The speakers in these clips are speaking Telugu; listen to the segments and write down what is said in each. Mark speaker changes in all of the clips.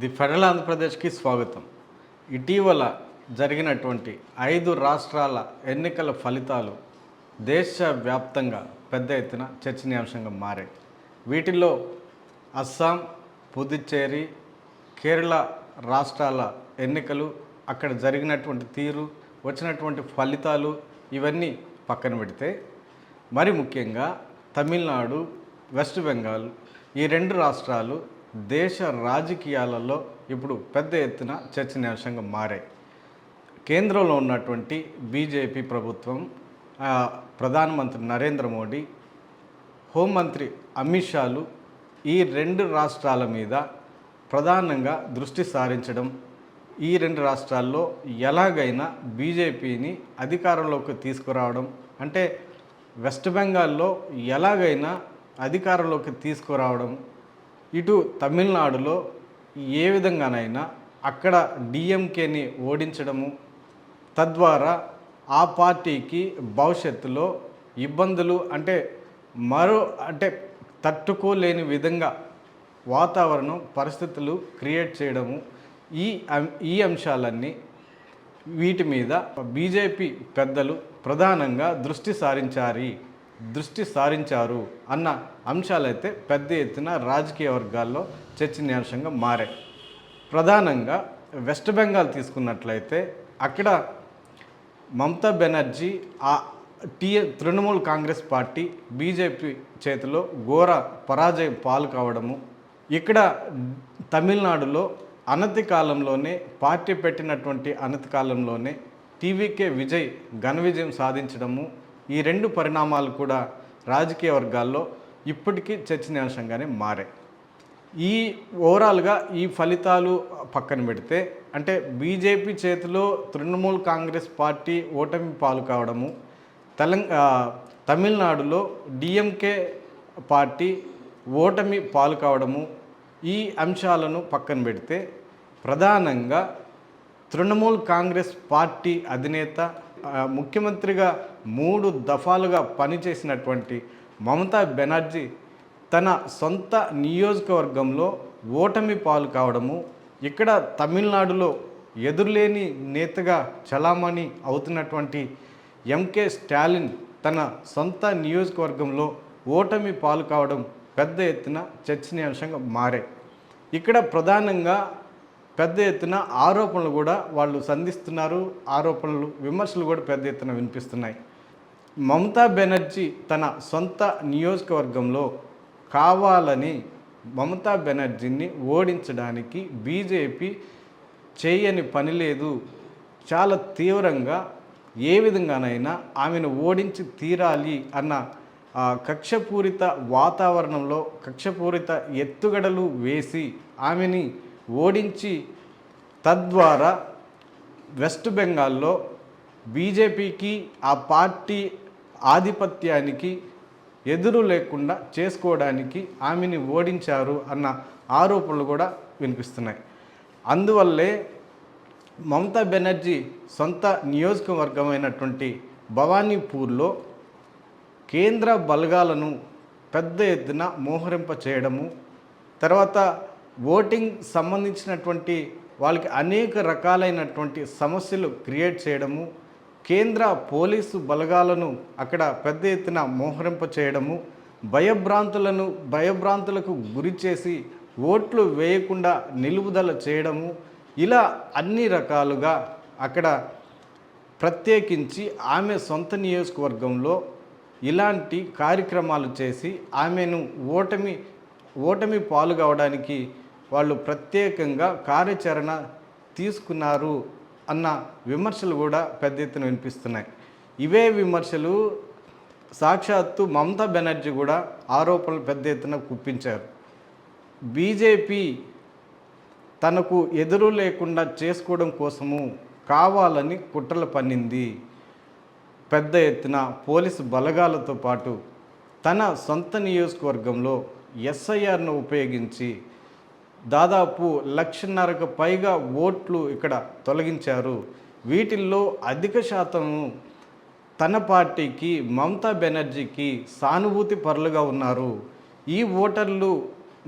Speaker 1: ది ఫెడరల్ ఆంధ్రప్రదేశ్కి స్వాగతం. ఇటీవల జరిగినటువంటి 5 రాష్ట్రాల ఎన్నికల ఫలితాలు దేశవ్యాప్తంగా పెద్ద ఎత్తున చర్చనీయాంశంగా మారాయి. వీటిల్లో అస్సాం, పుదుచ్చేరి, కేరళ రాష్ట్రాల ఎన్నికలు, అక్కడ జరిగినటువంటి తీరు, వచ్చినటువంటి ఫలితాలు ఇవన్నీ పక్కన పెడితే మరి ముఖ్యంగా తమిళనాడు, వెస్ట్ బెంగాల్ ఈ 2 రాష్ట్రాలు దేశ రాజకీయాలలో ఇప్పుడు పెద్ద ఎత్తున చర్చనీయాంశంగా మారాయి. కేంద్రంలో ఉన్నటువంటి బీజేపీ ప్రభుత్వం, ప్రధానమంత్రి నరేంద్ర మోడీ, హోంమంత్రి అమిత్ షాలు ఈ 2 రాష్ట్రాల మీద ప్రధానంగా దృష్టి సారించడం, ఈ 2 రాష్ట్రాల్లో ఎలాగైనా బీజేపీని అధికారంలోకి తీసుకురావడం, అంటే వెస్ట్ బెంగాల్లో ఎలాగైనా అధికారంలోకి తీసుకురావడం, ఇటు తమిళనాడులో ఏ విధంగానైనా అక్కడ డిఎంకేని ఓడించడము, తద్వారా ఆ పార్టీకి భవిష్యత్తులో ఇబ్బందులు అంటే తట్టుకోలేని విధంగా వాతావరణం, పరిస్థితులు క్రియేట్ చేయడము, ఈ అంశాలన్నీ వీటి మీద బీజేపీ పెద్దలు ప్రధానంగా దృష్టి సారించారు అన్న అంశాలైతే పెద్ద ఎత్తున రాజకీయ వర్గాల్లో చర్చనీయాంశంగా మారాయి. ప్రధానంగా వెస్ట్ బెంగాల్ తీసుకున్నట్లయితే అక్కడ మమతా బెనర్జీ తృణమూల్ కాంగ్రెస్ పార్టీ బీజేపీ చేతిలో ఘోర పరాజయం పాలు కావడము, ఇక్కడ తమిళనాడులో అనతి కాలంలోనే పార్టీ పెట్టినటువంటి అనతి కాలంలోనే టీవీకే విజయ్ ఘన విజయం సాధించడము, ఈ 2 పరిణామాలు కూడా రాజకీయ వర్గాల్లో ఇప్పటికీ చర్చనీయాంశంగానే మారాయి. ఈ ఓవరాల్గా ఈ ఫలితాలు పక్కన పెడితే, అంటే బీజేపీ చేతిలో తృణమూల్ కాంగ్రెస్ పార్టీ ఓటమి పాలు కావడము, తమిళనాడులో డిఎంకే పార్టీ ఓటమి పాలు కావడము, ఈ అంశాలను పక్కన పెడితే ప్రధానంగా తృణమూల్ కాంగ్రెస్ పార్టీ అధినేత, ముఖ్యమంత్రిగా 3 దఫాలుగా పనిచేసినటువంటి మమతా బెనర్జీ తన సొంత నియోజకవర్గంలో ఓటమి పాలు కావడము, ఇక్కడ తమిళనాడులో ఎదురులేని నేతగా చలామణి అవుతున్నటువంటి ఎంకే స్టాలిన్ తన సొంత నియోజకవర్గంలో ఓటమి పాలు కావడం పెద్ద ఎత్తున చర్చనీయాంశంగా మారాయి. ఇక్కడ ప్రధానంగా పెద్ద ఎత్తున ఆరోపణలు కూడా వాళ్ళు సంధిస్తున్నారు. విమర్శలు కూడా పెద్ద ఎత్తున వినిపిస్తున్నాయి. మమతా బెనర్జీ తన సొంత నియోజకవర్గంలో కావాలని మమతా బెనర్జీని ఓడించడానికి బీజేపీ చేయని పని లేదు, చాలా తీవ్రంగా ఏ విధంగానైనా ఆమెను ఓడించి తీరాలి అన్న కక్షపూరిత వాతావరణంలో, కక్షపూరిత ఎత్తుగడలు వేసి ఆమెని ఓడించి, తద్వారా వెస్ట్ బెంగాల్లో బీజేపీకి, ఆ పార్టీ ఆధిపత్యానికి ఎదురు లేకుండా చేసుకోవడానికి ఆమెని ఓడించారు అన్న ఆరోపణలు కూడా వినిపిస్తున్నాయి. అందువల్లే మమతా బెనర్జీ సొంత నియోజకవర్గమైనటువంటి భవానీపూర్లో కేంద్ర బలగాలను పెద్ద ఎత్తున మోహరింప చేయడము, తర్వాత ఓటింగ్ సంబంధించినటువంటి వాళ్ళకి అనేక రకాలైనటువంటి సమస్యలు క్రియేట్ చేయడము, కేంద్ర పోలీసు బలగాలను అక్కడ పెద్ద ఎత్తున మోహరింప చేయడము, భయభ్రాంతులకు గురి చేసి ఓట్లు వేయకుండా నిలుపుదల చేయడము, ఇలా అన్ని రకాలుగా అక్కడ ప్రత్యేకించి ఆమె సొంత నియోజకవర్గంలో ఇలాంటి కార్యక్రమాలు చేసి ఆమెను ఓటమి పాలు కావడానికి వాళ్ళు ప్రత్యేకంగా కార్యాచరణ తీసుకున్నారు అన్న విమర్శలు కూడా పెద్ద ఎత్తున వినిపిస్తున్నాయి. ఇవే విమర్శలు సాక్షాత్తు మమతా బెనర్జీ కూడా ఆరోపణలు పెద్ద ఎత్తున కుప్పించారు. బీజేపీ తనకు ఎదురు లేకుండా చేసుకోవడం కోసము కావాలని కుట్రలు పన్నింది, పెద్ద ఎత్తున పోలీసు బలగాలతో పాటు తన సొంత నియోజకవర్గంలో ఎస్ఐఆర్ను ఉపయోగించి దాదాపు 1,50,000కు పైగా ఓట్లు ఇక్కడ తొలగించారు. వీటిల్లో అధిక శాతము తన పార్టీకి, మమతా బెనర్జీకి సానుభూతి పరులుగా ఉన్నారు. ఈ ఓటర్లు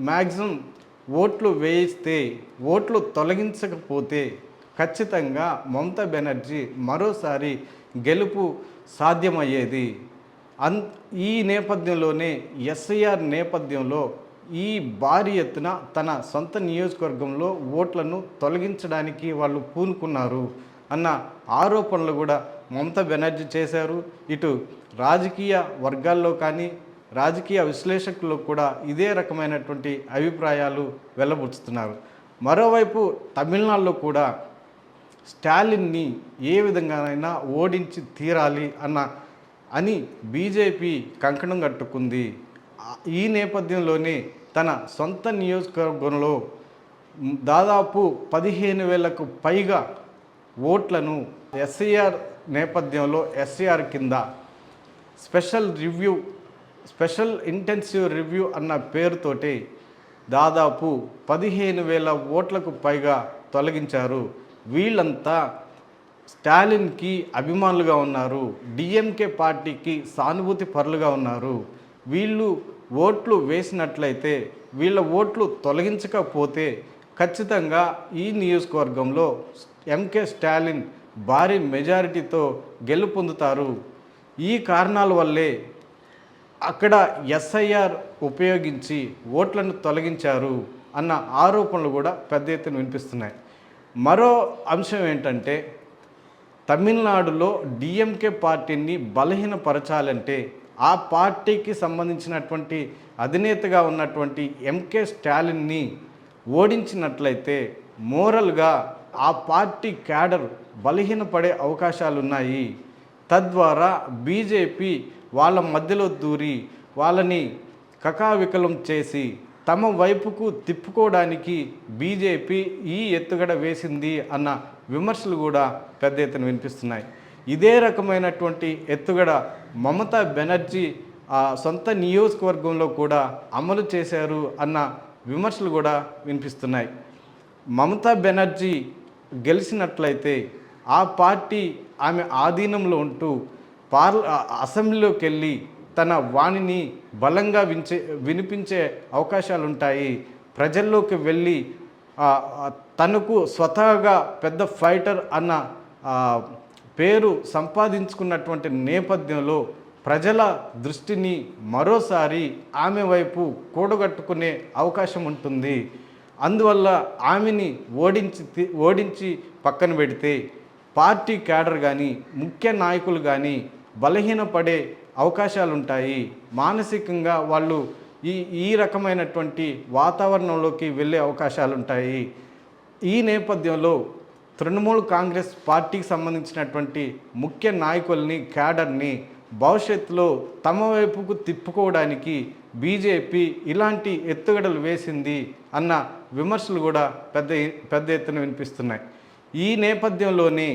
Speaker 1: మ్యాక్సిమం ఓట్లు వేయిస్తే, ఓట్లు తొలగించకపోతే ఖచ్చితంగా మమతా బెనర్జీ మరోసారి గెలుపు సాధ్యమయ్యేది. అన్ ఈ నేపథ్యంలోనే ఎస్ఐఆర్ నేపథ్యంలో ఈ భారీ ఎత్తున తన సొంత నియోజకవర్గంలో ఓట్లను తొలగించడానికి వాళ్ళు పూనుకున్నారు అన్న ఆరోపణలు కూడా మమతా బెనర్జీ చేశారు. ఇటు రాజకీయ వర్గాల్లో కానీ రాజకీయ విశ్లేషకులు కూడా ఇదే రకమైనటువంటి అభిప్రాయాలు వెల్లబుచ్చుతున్నారు. మరోవైపు తమిళనాడులో కూడా స్టాలిన్ని ఏ విధంగానైనా ఓడించి తీరాలి అని బీజేపీ కంకణం కట్టుకుంది. ఈ నేపథ్యంలోనే తన సొంత నియోజకవర్గంలో దాదాపు 15,000కు పైగా ఓట్లను ఎస్ఐఆర్ నేపథ్యంలో ఎస్ఐఆర్ కింద స్పెషల్ ఇంటెన్సివ్ రివ్యూ అన్న పేరుతోటి దాదాపు 15,000 ఓట్లకు పైగా తొలగించారు. వీళ్ళంతా స్టాలిన్కి అభిమానులుగా ఉన్నారు, డిఎంకే పార్టీకి సానుభూతి పరులుగా ఉన్నారు. వీళ్ళు ఓట్లు వేసినట్లయితే, వీళ్ళ ఓట్లు తొలగించకపోతే ఖచ్చితంగా ఈ నియోజకవర్గంలో ఎంకే స్టాలిన్ భారీ మెజారిటీతో గెలుపొందుతారు. ఈ కారణాల వల్లే అక్కడ ఎస్ఐఆర్ ఉపయోగించి ఓట్లను తొలగించారు అన్న ఆరోపణలు కూడా పెద్ద ఎత్తున వినిపిస్తున్నాయి. మరో అంశం ఏంటంటే, తమిళనాడులో డిఎంకే పార్టీని బలహీనపరచాలంటే ఆ పార్టీకి సంబంధించినటువంటి అధినేతగా ఉన్నటువంటి ఎంకే స్టాలిన్ని ఓడించినట్లయితే మోరల్గా ఆ పార్టీ క్యాడర్ బలహీనపడే అవకాశాలు ఉన్నాయి. తద్వారా బీజేపీ వాళ్ళ మధ్యలో దూరి వాళ్ళని కకావికలం చేసి తమ వైపుకు తిప్పుకోవడానికి బీజేపీ ఈ ఎత్తుగడ వేసింది అన్న విమర్శలు కూడా పెద్ద ఎత్తున వినిపిస్తున్నాయి. ఇదే రకమైనటువంటి ఎత్తుగడ మమతా బెనర్జీ సొంత నియోజకవర్గంలో కూడా అమలు చేశారు అన్న విమర్శలు కూడా వినిపిస్తున్నాయి. మమతా బెనర్జీ గెలిచినట్లయితే ఆ పార్టీ ఆమె ఆధీనంలో ఉంటూ అసెంబ్లీలోకి వెళ్ళి తన వాణిని బలంగా వినిపించే అవకాశాలు ఉంటాయి. ప్రజల్లోకి వెళ్ళి తనకు స్వతహాగా పెద్ద ఫైటర్ అన్న పేరు సంపాదించుకున్నటువంటి నేపథ్యంలో ప్రజల దృష్టిని మరోసారి ఆమె వైపు కూడగట్టుకునే అవకాశం ఉంటుంది. అందువల్ల ఆమెని ఓడించి పక్కన పెడితే పార్టీ క్యాడర్ కానీ ముఖ్య నాయకులు కానీ బలహీనపడే అవకాశాలు ఉంటాయి. మానసికంగా వాళ్ళు ఈ రకమైనటువంటి వాతావరణంలోకి వెళ్ళే అవకాశాలు ఉంటాయి. ఈ నేపథ్యంలో తృణమూల్ కాంగ్రెస్ పార్టీకి సంబంధించినటువంటి ముఖ్య నాయకుల్ని క్యాడర్ని భవిష్యత్తులో తమ వైపుకు తిప్పుకోవడానికి బీజేపీ ఇలాంటి ఎత్తుగడలు వేసింది అన్న విమర్శలు కూడా పెద్ద ఎత్తున వినిపిస్తున్నాయి. ఈ నేపథ్యంలోనే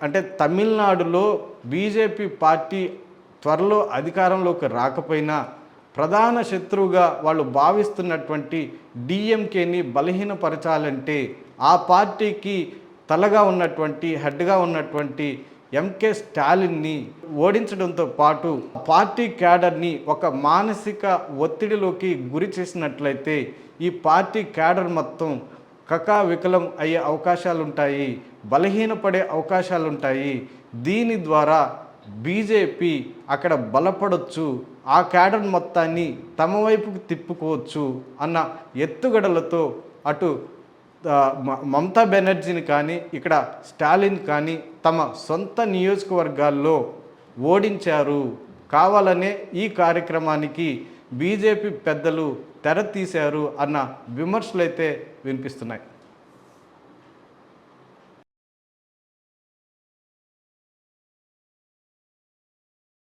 Speaker 1: అంటే తమిళనాడులో బీజేపీ పార్టీ త్వరలో అధికారంలోకి రాకపోయినా ప్రధాన శత్రువుగా వాళ్ళు భావిస్తున్నటువంటి డిఎంకేని బలహీనపరచాలంటే ఆ పార్టీకి తలగా ఉన్నటువంటి హెడ్గా ఉన్నటువంటి ఎంకే స్టాలిన్ని ఓడించడంతో పాటు పార్టీ క్యాడర్ని ఒక మానసిక ఒత్తిడిలోకి గురి చేసినట్లయితే ఈ పార్టీ క్యాడర్ మొత్తం కకావికలం అయ్యే అవకాశాలు ఉంటాయి, బలహీనపడే అవకాశాలు ఉంటాయి. దీని ద్వారా బీజేపీ అక్కడ బలపడవచ్చు, ఆ క్యాడర్ మొత్తాన్ని తమ వైపుకు తిప్పుకోవచ్చు అన్న ఎత్తుగడలతో అటు మమతా బెనర్జీని కానీ ఇక్కడ స్టాలిన్ కానీ తమ సొంత నియోజకవర్గాల్లో ఓడించారు. కావాలనే ఈ కార్యక్రమానికి బీజేపీ పెద్దలు తెర తీశారు అన్న విమర్శలు అయితే వినిపిస్తున్నాయి.